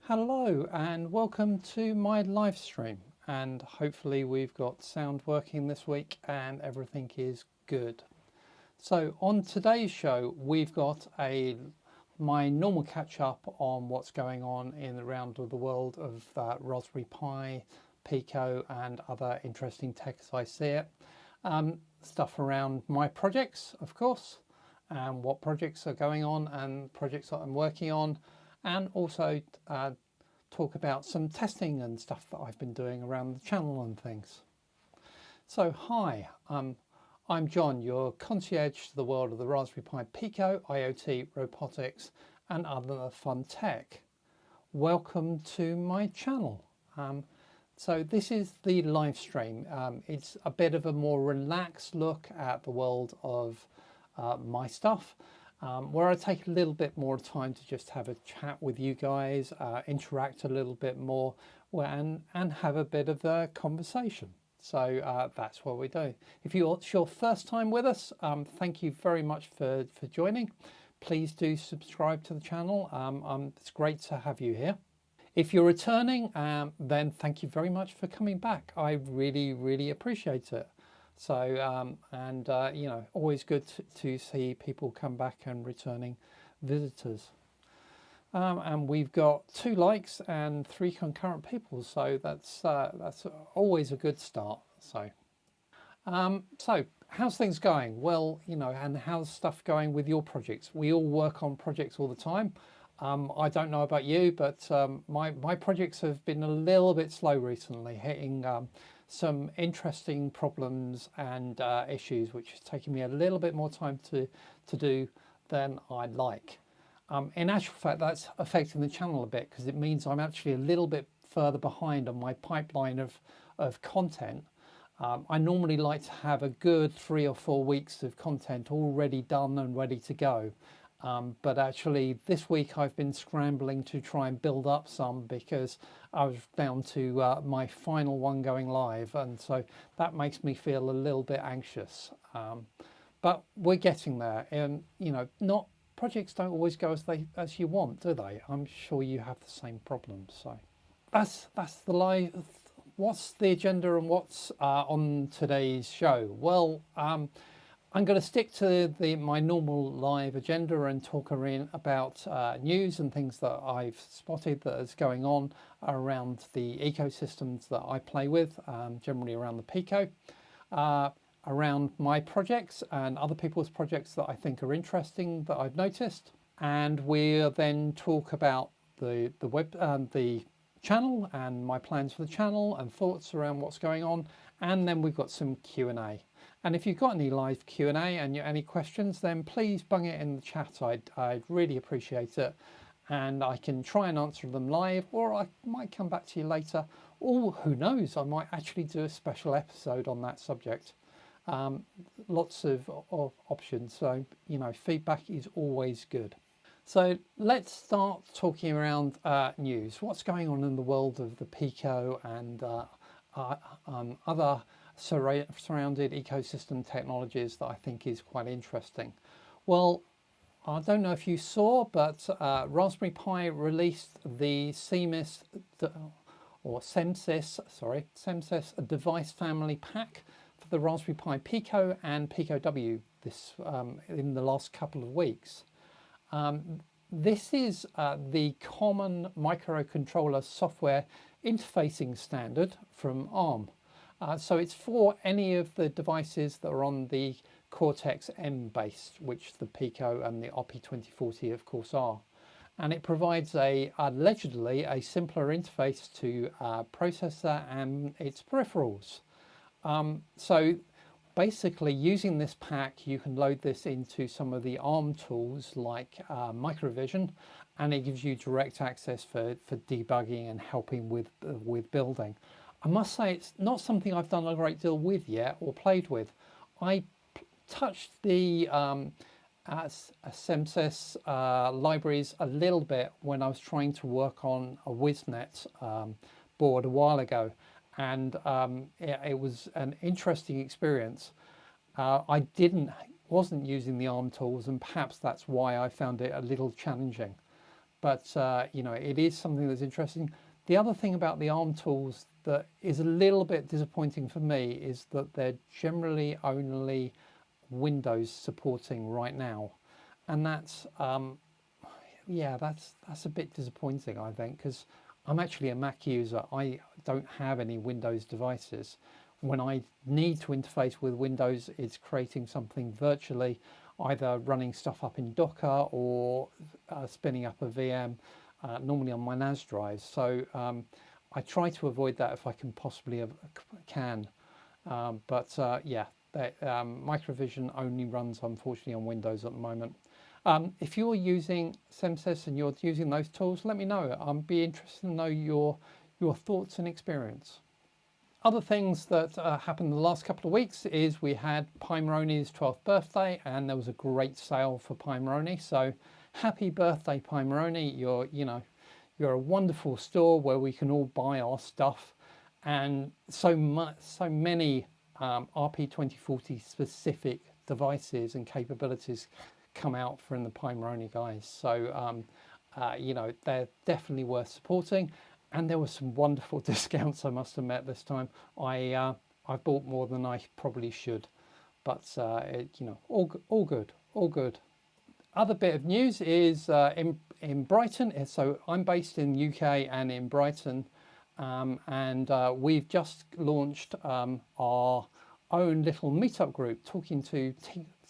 Hello and welcome to my live stream, and hopefully we've got sound working this week and everything is good. So on today's show we've got my normal catch up on what's going on in the round of the world of Raspberry Pi, Pico and other interesting tech as I see it. Stuff around my projects, of course, and what projects are going on and projects that I'm working on, and also talk about some testing and stuff that I've been doing around the channel and things. So hi, I'm John, your concierge to the world of the Raspberry Pi Pico, IoT, robotics and other fun tech. Welcome to my channel. So this is the live stream. It's a bit of a more relaxed look at the world of my stuff, where I take a little bit more time to just have a chat with you guys, interact a little bit more, and have a bit of a conversation. So that's what we do. If it's your first time with us, thank you very much for joining. Please do subscribe to the channel. It's great to have you here. If you're returning, then thank you very much for coming back. I really appreciate it. So, you know, always good to see people come back and returning visitors. And we've got 2 likes and 3 concurrent people, so that's always a good start. So how's things going? Well, you know, and how's stuff going with your projects? We all work on projects all the time. I don't know about you, but my projects have been a little bit slow recently, hitting some interesting problems and issues, which is taking me a little bit more time to do than I'd like. In actual fact, that's affecting the channel a bit because it means I'm actually a little bit further behind on my pipeline of content. I normally like to have a good 3 or 4 weeks of content already done and ready to go. But actually this week I've been scrambling to try and build up some because I was down to my final one going live, and so that makes me feel a little bit anxious. But we're getting there, and you know, projects don't always go as you want, do they? I'm sure you have the same problems. So that's the live. What's the agenda and what's on today's show? Well, I'm going to stick to my normal live agenda and talk about news and things that I've spotted that is going on around the ecosystems that I play with, generally around the Pico, around my projects and other people's projects that I think are interesting that I've noticed. And we'll then talk about the channel and my plans for the channel and thoughts around what's going on. And then we've got some Q&A. And if you've got any live Q&A and any questions, then please bung it in the chat. I'd really appreciate it. And I can try and answer them live, or I might come back to you later. Or who knows, I might actually do a special episode on that subject. Lots of options. So, you know, feedback is always good. So let's start talking around news. What's going on in the world of the Pico and other surrounded ecosystem technologies that I think is quite interesting. Well, I don't know if you saw, but Raspberry Pi released the CMSIS device family pack for the Raspberry Pi Pico and Pico W this in the last couple of weeks. This is the common microcontroller software interfacing standard from ARM. So it's for any of the devices that are on the Cortex-M base, which the Pico and the RP2040 of course are. And it provides allegedly a simpler interface to processor and its peripherals. So basically using this pack, you can load this into some of the ARM tools like MicroVision, and it gives you direct access for debugging and helping with building. I must say it's not something I've done a great deal with yet or played with. I touched the CMSIS libraries a little bit when I was trying to work on a WizNet board a while ago, and it was an interesting experience. I wasn't using the ARM tools, and perhaps that's why I found it a little challenging. but you know, it is something that's interesting. The other thing about the ARM tools that is a little bit disappointing for me is that they're generally only Windows supporting right now, and that's yeah, that's a bit disappointing, I think, because I'm actually a Mac user. I don't have any Windows devices. When I need to interface with Windows, it's creating something virtually, either running stuff up in Docker or spinning up a VM, normally on my NAS drive. So I try to avoid that if I can possibly can. Yeah, Microvision only runs, unfortunately, on Windows at the moment. If you're using CMSIS and you're using those tools, let me know. I'd be interested to know your thoughts and experience. Other things that happened the last couple of weeks is we had PIMoroni's 12th birthday, and there was a great sale for PIMoroni. So happy birthday, PIMoroni. You're a wonderful store where we can all buy our stuff, and so many RP2040 specific devices and capabilities come out from the PIMoroni guys. So you know, they're definitely worth supporting. And there were some wonderful discounts, I must admit, this time. I bought more than I probably should, but you know, all good. Other bit of news is in Brighton. So I'm based in the UK and in Brighton, and we've just launched our own little meetup group, talking to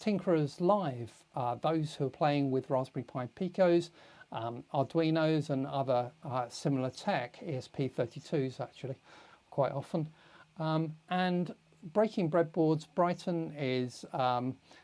tinkerers live, those who are playing with Raspberry Pi Picos, Arduinos and other similar tech, ESP32s actually, quite often. And Breaking Breadboards Brighton is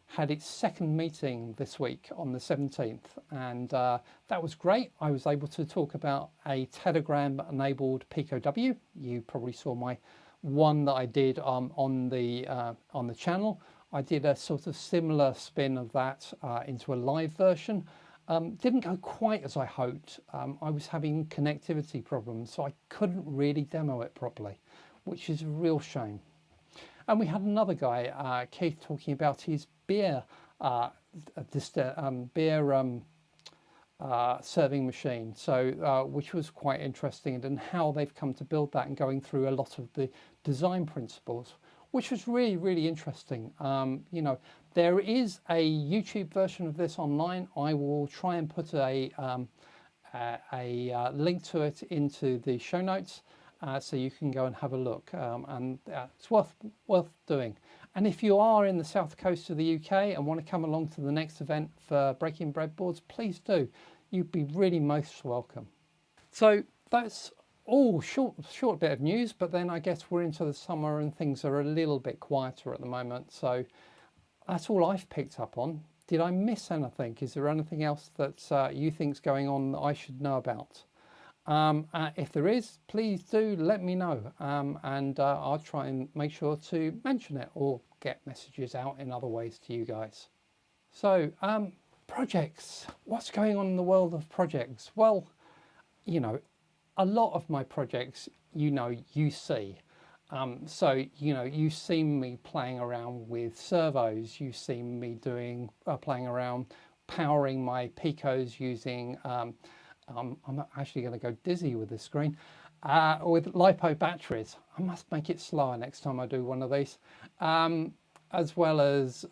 had its second meeting this week on the 17th, and that was great. I was able to talk about a Telegram enabled Pico W. You probably saw my one that I did on the channel. I did a sort of similar spin of that into a live version. Didn't go quite as I hoped. I was having connectivity problems, so I couldn't really demo it properly, which is a real shame. And we had another guy, Keith, talking about his beer serving machine, so which was quite interesting, and how they've come to build that and going through a lot of the design principles, which was really interesting. You know, there is a YouTube version of this online. I will try and put a link to it into the show notes, so you can go and have a look, and it's worth doing. And if you are in the south coast of the UK and want to come along to the next event for Breaking Breadboards, please do. You'd be really most welcome. So that's all short bit of news, but then I guess we're into the summer and things are a little bit quieter at the moment. So that's all I've picked up on. Did I miss anything? Is there anything else that you think's going on that I should know about? If there is, please do let me know, and I'll try and make sure to mention it or get messages out in other ways to you guys. So projects, what's going on in the world of projects? Well, you know, a lot of my projects, you know, you see. So, you know, you've seen me playing around with servos, you've seen me doing playing around powering my Picos using I'm actually going to go dizzy with this screen, with LiPo batteries. I must make it slower next time I do one of these. As well as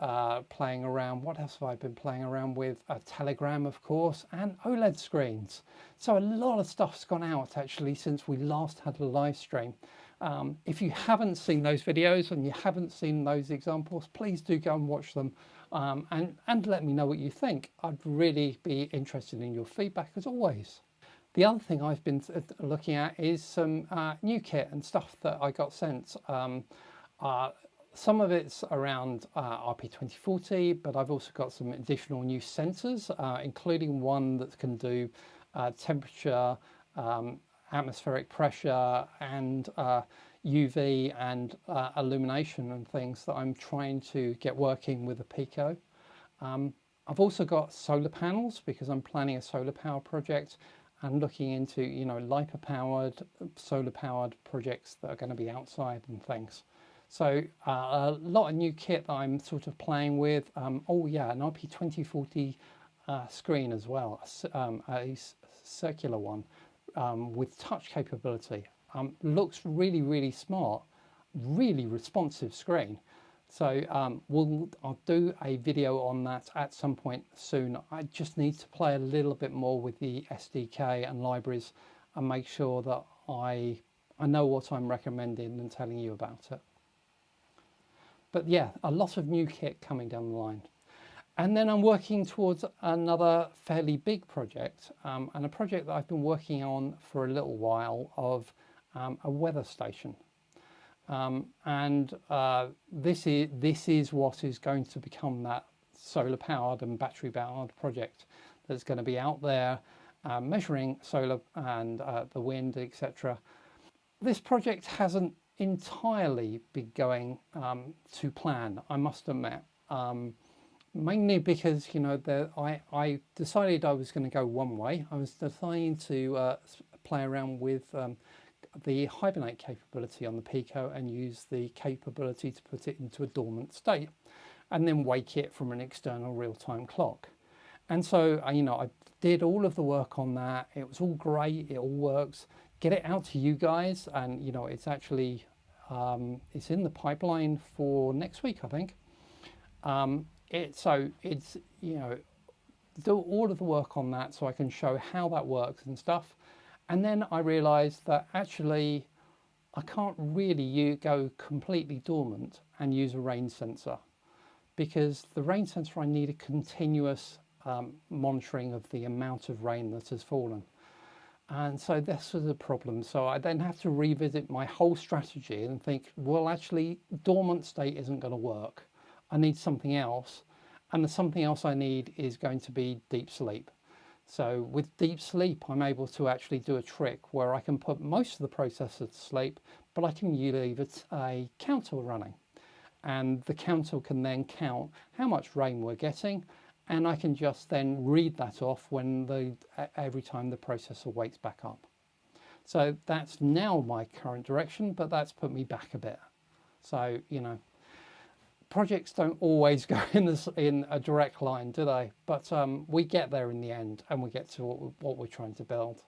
playing around, what else have I been playing around with? A Telegram, of course, and OLED screens. So a lot of stuff's gone out actually since we last had a live stream. If you haven't seen those videos and you haven't seen those examples, please do go and watch them. And let me know what you think. I'd really be interested in your feedback as always. The other thing I've been looking at is some new kit and stuff that I got sent. Some of it's around RP2040, but I've also got some additional new sensors, including one that can do temperature, atmospheric pressure, and UV and illumination and things that I'm trying to get working with a Pico. I've also got solar panels because I'm planning a solar power project and looking into, you know, LiPo powered, solar powered projects that are going to be outside and things. So a lot of new kit that I'm sort of playing with. Oh yeah, an RP2040 screen as well, a circular one with touch capability. Looks really, really smart, really responsive screen. So I'll do a video on that at some point soon. I just need to play a little bit more with the SDK and libraries and make sure that I know what I'm recommending and telling you about it. But yeah, a lot of new kit coming down the line. And then I'm working towards another fairly big project, and a project that I've been working on for a little while of a weather station. This is what is going to become that solar powered and battery powered project that's going to be out there measuring solar and the wind, etc. This project hasn't entirely been going to plan, I must admit, mainly because, you know, I decided I was going to go one way. I was deciding to play around with the hibernate capability on the Pico and use the capability to put it into a dormant state and then wake it from an external real-time clock. And so, you know, I did all of the work on that. It was all great. It all works. Get it out to you guys. And, you know, it's actually, it's in the pipeline for next week, I think. So it's, you know, do all of the work on that so I can show how that works and stuff. And then I realized that actually I can't really go completely dormant and use a rain sensor, because the rain sensor, I need a continuous monitoring of the amount of rain that has fallen. And so this was a problem. So I then have to revisit my whole strategy and think, well, actually dormant state isn't going to work. I need something else. And the something else I need is going to be deep sleep. So with deep sleep, I'm able to actually do a trick where I can put most of the processor to sleep, but I can leave it a counter running. And the counter can then count how much rain we're getting. And I can just then read that off when every time the processor wakes back up. So that's now my current direction, but that's put me back a bit. So, you know, projects don't always go in a direct line, do they? But we get there in the end, and we get to what we're trying to build.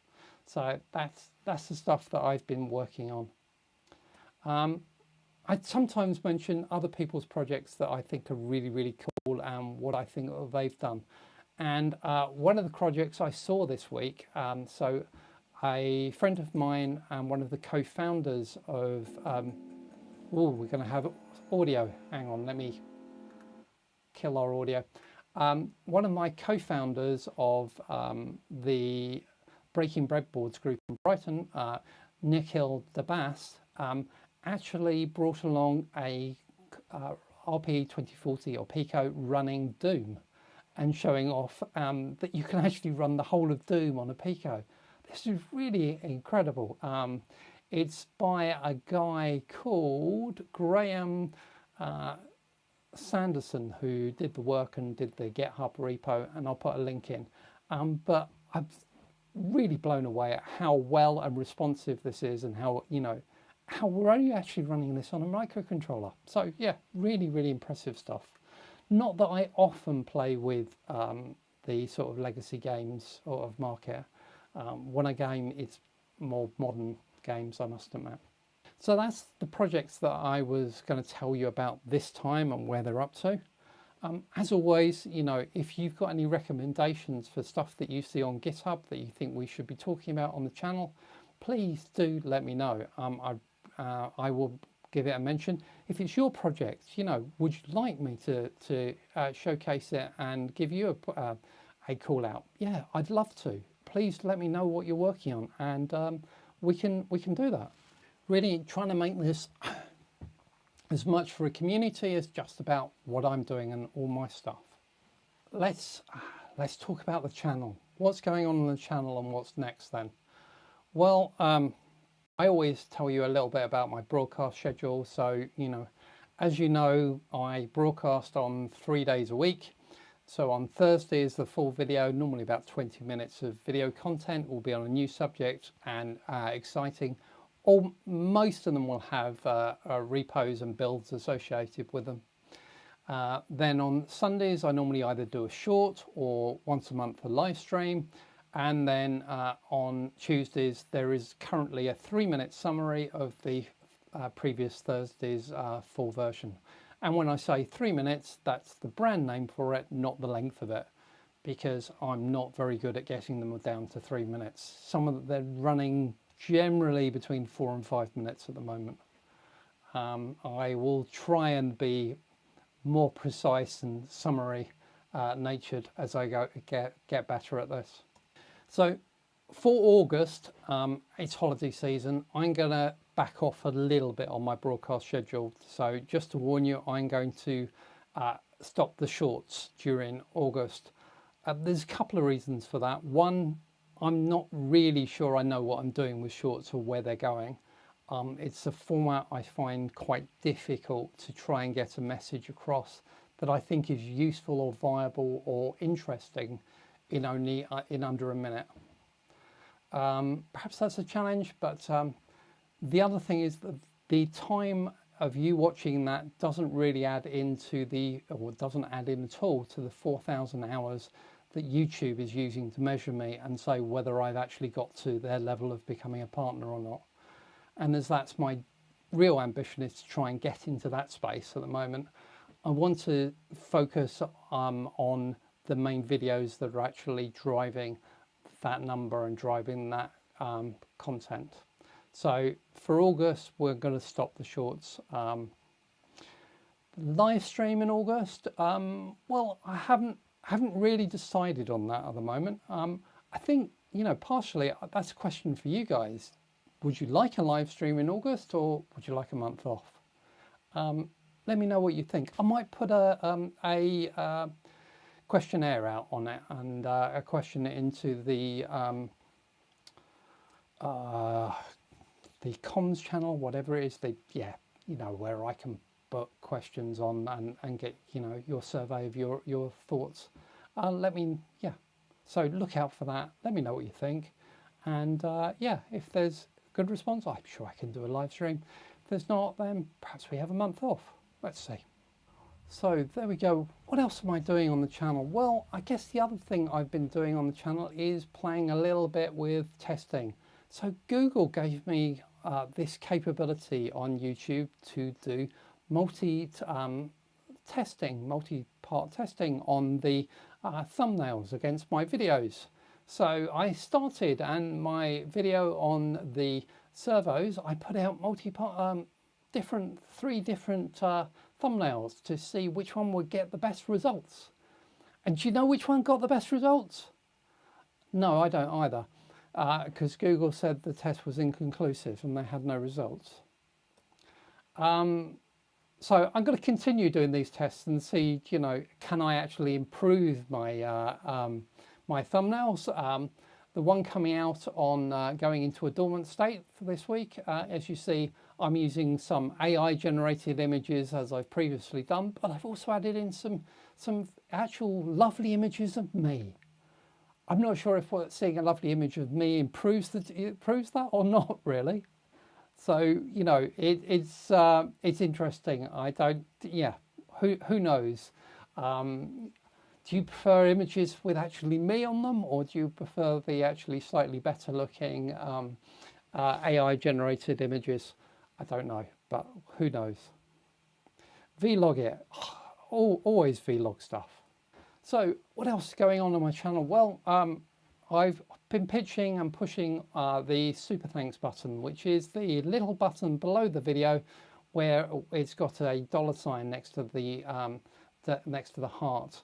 So that's the stuff that I've been working on. I sometimes mention other people's projects that I think are really, really cool and what I think they've done. And one of the projects I saw this week, so a friend of mine and one of the co-founders of, we're going to have audio. Hang on, let me kill our audio. One of my co-founders of the Breaking Breadboards group in Brighton, Nikhil Dabas, actually brought along a RP2040 or Pico running Doom and showing off that you can actually run the whole of Doom on a Pico. This is really incredible. It's by a guy called Graham Sanderson, who did the work and did the GitHub repo, and I'll put a link in. But I'm really blown away at how well and responsive this is, and how, you know, how we're only actually running this on a microcontroller. So yeah, really, really impressive stuff. Not that I often play with the sort of legacy games sort of market. When I game, it's more modern games, I must admit. So that's the projects that I was going to tell you about this time and where they're up to. As always, you know, if you've got any recommendations for stuff that you see on GitHub that you think we should be talking about on the channel, please do let me know. I will give it a mention. If it's your project, you know, would you like me to showcase it and give you a call out? Yeah, I'd love to. Please let me know what you're working on, and we can do that. Really trying to make this as much for a community as just about what I'm doing and all my stuff. Let's talk about the channel. What's going on the channel and what's next then? Well, I always tell you a little bit about my broadcast schedule. So, you know, as you know, I broadcast on 3 days a week. So on Thursday is the full video, normally about 20 minutes of video content, will be on a new subject and exciting. Most of them will have repos and builds associated with them. Then on Sundays, I normally either do a short or once a month a live stream. And then on Tuesdays, there is currently a 3-minute summary of the previous Thursday's full version. And when I say 3 minutes, that's the brand name for it, not the length of it, because I'm not very good at getting them down to 3 minutes. Some of them, they're running generally between 4 and 5 minutes at the moment. I will try and be more precise and summary natured as I get better at this. So for August, it's holiday season. I'm going to back off a little bit on my broadcast schedule. So just to warn you, I'm going to stop the shorts during August. There's a couple of reasons for that. One, I'm not really sure I know what I'm doing with shorts or where they're going. It's a format I find quite difficult to try and get a message across that I think is useful or viable or interesting in under a minute. Perhaps that's a challenge, but the other thing is that the time of you watching that doesn't really add into doesn't add in at all to the 4,000 hours that YouTube is using to measure me and say whether I've actually got to their level of becoming a partner or not. And as that's my real ambition, is to try and get into that space at the moment. I want to focus on the main videos that are actually driving that number and driving that content. So for August, we're going to stop the shorts. Live stream in August, well, I haven't really decided on that at the moment. I think, partially that's a question for you guys. Would you like a live stream in August, or would you like a month off? Let me know what you think. I might put a questionnaire out on it and a question into the comms channel, whatever it is. Where I can put questions on and get your survey of your thoughts. So look out for that. Let me know what you think, and if there's good response, I'm sure I can do a live stream. If there's not, then perhaps we have a month off. Let's see. So there we go. What else am I doing on the channel? Well, I guess the other thing I've been doing on the channel is playing a little bit with testing. So Google gave me this capability on YouTube to do multi-part testing on the thumbnails against my videos. So I started, and my video on the servos, I put out three different thumbnails to see which one would get the best results. And do you know which one got the best results? No, I don't either, because Google said the test was inconclusive and they had no results. So I'm going to continue doing these tests and see, can I actually improve my my thumbnails. The one coming out on going into a dormant state for this week, as you see, I'm using some AI generated images as I've previously done, but I've also added in some actual lovely images of me. I'm not sure if seeing a lovely image of me improves that or not really. So it's interesting. Who knows? Do you prefer images with actually me on them, or do you prefer the actually slightly better looking AI generated images? I don't know, but who knows? Vlog it. Always vlog stuff. So what else is going on my channel? Well, I've been pitching and pushing the super thanks button, which is the little button below the video where it's got a $sign next to the heart.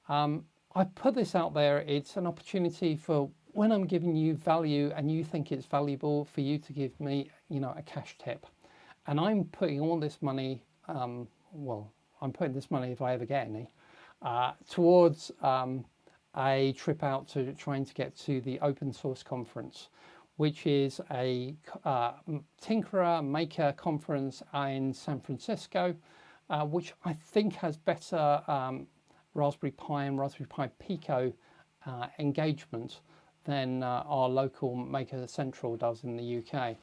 I put this out there. It's an opportunity for when I'm giving you value and you think it's valuable for you to give me, a cash tip. And I'm putting all this money, I'm putting this money, if I ever get any, towards a trip out to trying to get to the open source conference, which is a Tinkerer Maker conference in San Francisco, which I think has better Raspberry Pi and Raspberry Pi Pico engagement than our local Maker Central does in the UK.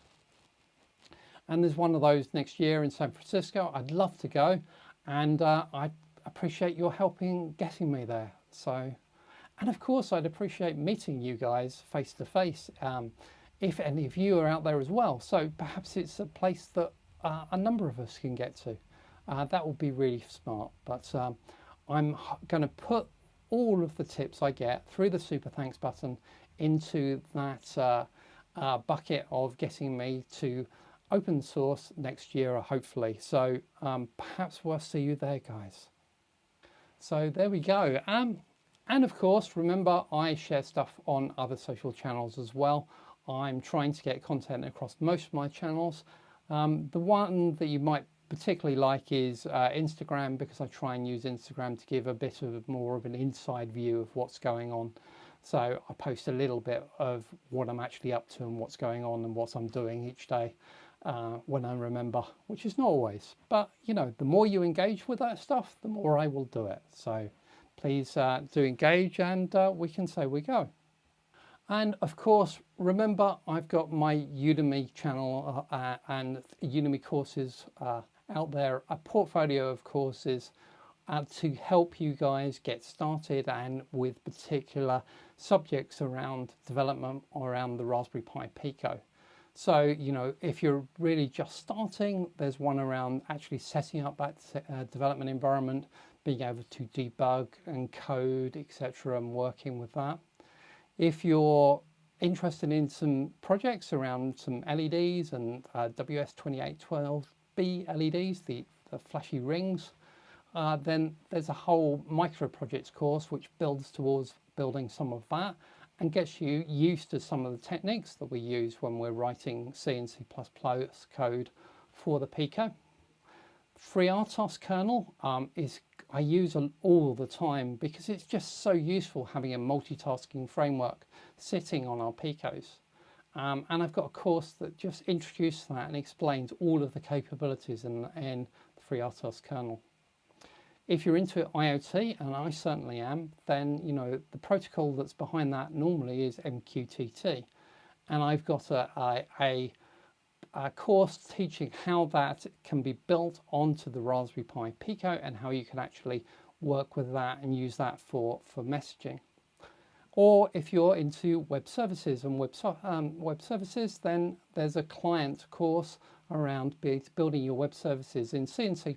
And there's one of those next year in San Francisco. I'd love to go, and I appreciate your helping getting me there. So, And of course, I'd appreciate meeting you guys face to face, if any of you are out there as well. So perhaps it's a place that a number of us can get to. That would be really smart. But I'm going to put all of the tips I get through the super thanks button into that bucket of getting me to open source next year, hopefully. So perhaps we'll see you there, guys. So there we go. And of course, remember, I share stuff on other social channels as well. I'm trying to get content across most of my channels. The one that you might particularly like is Instagram, because I try and use Instagram to give a bit of more of an inside view of what's going on. So I post a little bit of what I'm actually up to and what's going on and what I'm doing each day when I remember, which is not always. But, you know, the more you engage with that stuff, the more I will do it. So please do engage, and we can say we go. And of course, remember, I've got my Udemy channel and Udemy courses out there, a portfolio of courses to help you guys get started and with particular subjects around development or around the Raspberry Pi Pico. So, you know, if you're really just starting, there's one around actually setting up that development environment, being able to debug and code, etc., and working with that. If you're interested in some projects around some LEDs and WS2812B LEDs, the flashy rings, then there's a whole micro projects course which builds towards building some of that and gets you used to some of the techniques that we use when we're writing C and C++ code for the Pico. FreeRTOS kernel I use all the time because it's just so useful having a multitasking framework sitting on our Picos. And I've got a course that just introduces that and explains all of the capabilities in the FreeRTOS kernel. If you're into IoT, and I certainly am, then you know the protocol that's behind that normally is MQTT, and I've got a course teaching how that can be built onto the Raspberry Pi Pico and how you can actually work with that and use that for messaging. Or if you're into web services and web services, then there's a client course around building your web services in C and C++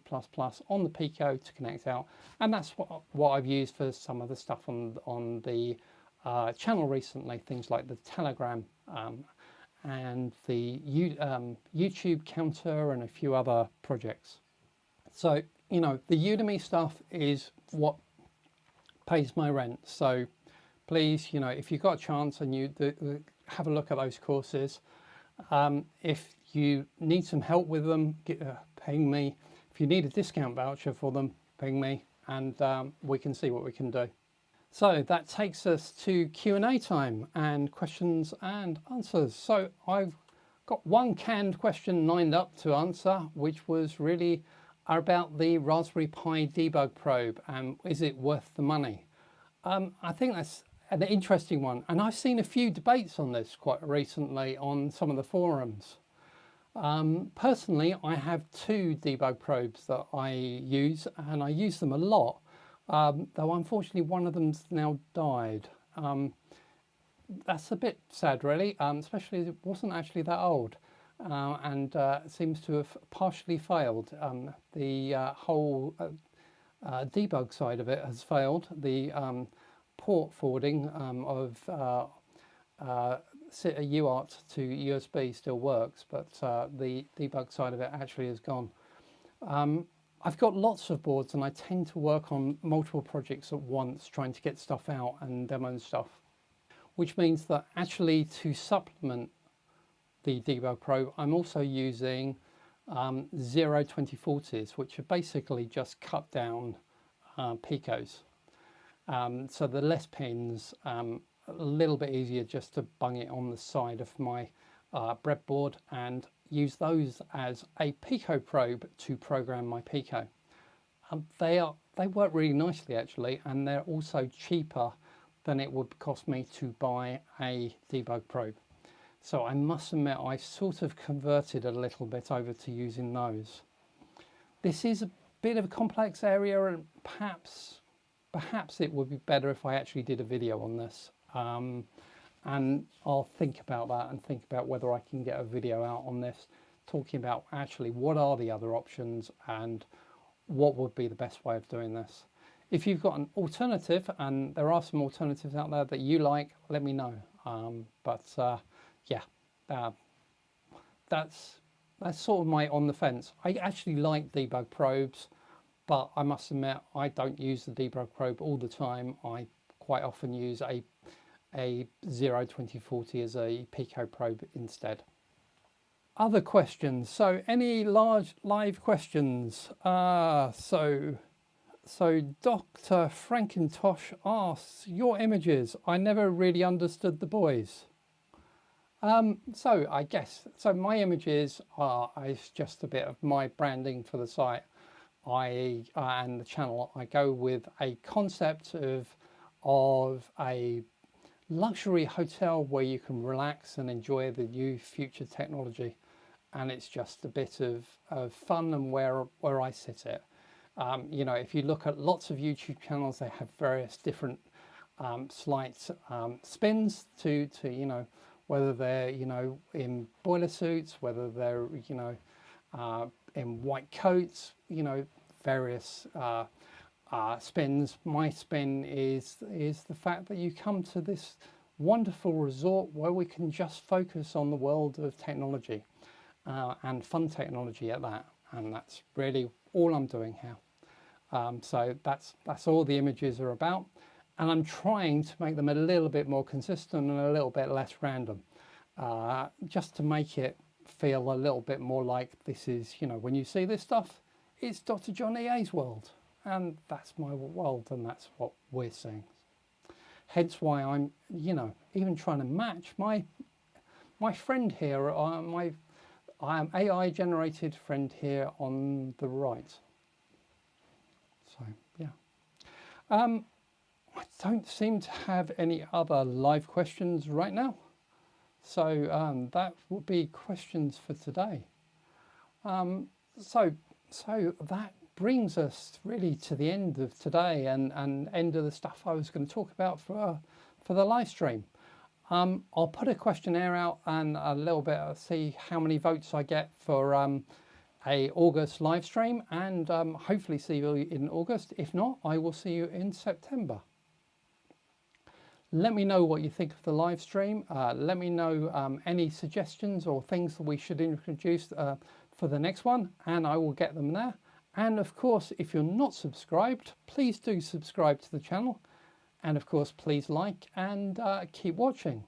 on the Pico to connect out. And that's what I've used for some of the stuff on the channel recently, things like the Telegram and the YouTube counter and a few other projects. So, you know, the Udemy stuff is what pays my rent. So please, you know, if you've got a chance and you have a look at those courses. If you need some help with them, ping me. If you need a discount voucher for them, ping me, and we can see what we can do. So that takes us to Q&A time and questions and answers. So I've got one canned question lined up to answer, which was really about the Raspberry Pi debug probe and is it worth the money? I think that's an interesting one, and I've seen a few debates on this quite recently on some of the forums. Personally, I have two debug probes that I use, and I use them a lot, though unfortunately one of them's now died. That's a bit sad really, especially as it wasn't actually that old, and it seems to have partially failed. The whole debug side of it has failed. The port forwarding of UART to USB still works, but the debug side of it actually is gone. I've got lots of boards and I tend to work on multiple projects at once, trying to get stuff out and demo and stuff, which means that actually to supplement the debug probe, I'm also using 2040s, which are basically just cut down Picos. So the less pins, a little bit easier just to bung it on the side of my breadboard and use those as a Pico probe to program my Pico. They work really nicely actually, and they're also cheaper than it would cost me to buy a debug probe. So I must admit I've sort of converted a little bit over to using those. This is a bit of a complex area, and perhaps perhaps it would be better if I actually did a video on this. And I'll think about that and think about whether I can get a video out on this, talking about actually what are the other options and what would be the best way of doing this. If you've got an alternative, and there are some alternatives out there that you like, let me know. That's sort of my on the fence. I actually like debug probes, but I must admit I don't use the debug probe all the time. I quite often use a 2040 as a Pico probe instead. Other questions. So any large live questions? So Dr. Frankentosh asks, your images, I never really understood the boys. So I guess, so my images are is just a bit of my branding for the site. And the channel, I go with a concept of a luxury hotel where you can relax and enjoy the new future technology. And it's just a bit of fun and where I sit it. You know, if you look at lots of YouTube channels, they have various different slight spins to you know, whether they're, you know, in boiler suits, whether they're, you know, in white coats, you know, various spins. My spin is the fact that you come to this wonderful resort where we can just focus on the world of technology and fun technology at that. And that's really all I'm doing here. So that's all the images are about, and I'm trying to make them a little bit more consistent and a little bit less random, just to make it feel a little bit more like this is, you know, when you see this stuff, it's Dr. John EA's world, and that's my world, and that's what we're seeing. Hence why I'm, you know, even trying to match my friend here, my AI generated friend here on the right. So yeah, I don't seem to have any other live questions right now. So that will be questions for today. So that brings us really to the end of today and end of the stuff I was going to talk about for the live stream. I'll put a questionnaire out and a little bit see how many votes I get for a August live stream, and hopefully see you in August. If not, I will see you in September. Let me know what you think of the live stream. Let me know any suggestions or things that we should introduce for the next one, and I will get them there. And of course, if you're not subscribed, please do subscribe to the channel. And of course, please like and keep watching.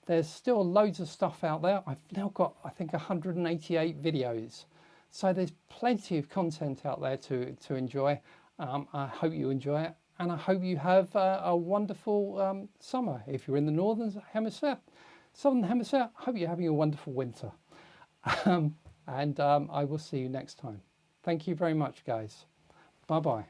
There's still loads of stuff out there. I've now got, I think, 188 videos. So there's plenty of content out there to enjoy. I hope you enjoy it. And I hope you have a wonderful summer. If you're in the Northern Hemisphere, Southern Hemisphere, I hope you're having a wonderful winter. I will see you next time. Thank you very much, guys. Bye-bye.